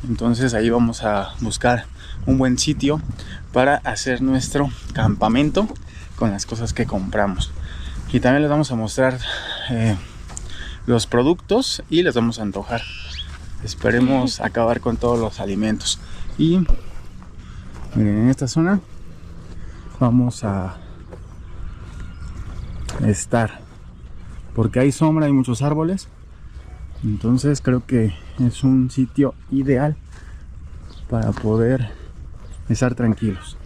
Entonces ahí vamos a buscar un buen sitio para hacer nuestro campamento con las cosas que compramos. Y también les vamos a mostrar los productos y les vamos a antojar. Esperemos acabar con todos los alimentos. Y miren, en esta zona vamos a estar porque hay sombra, hay muchos árboles. Entonces creo que es un sitio ideal para poder estar tranquilos.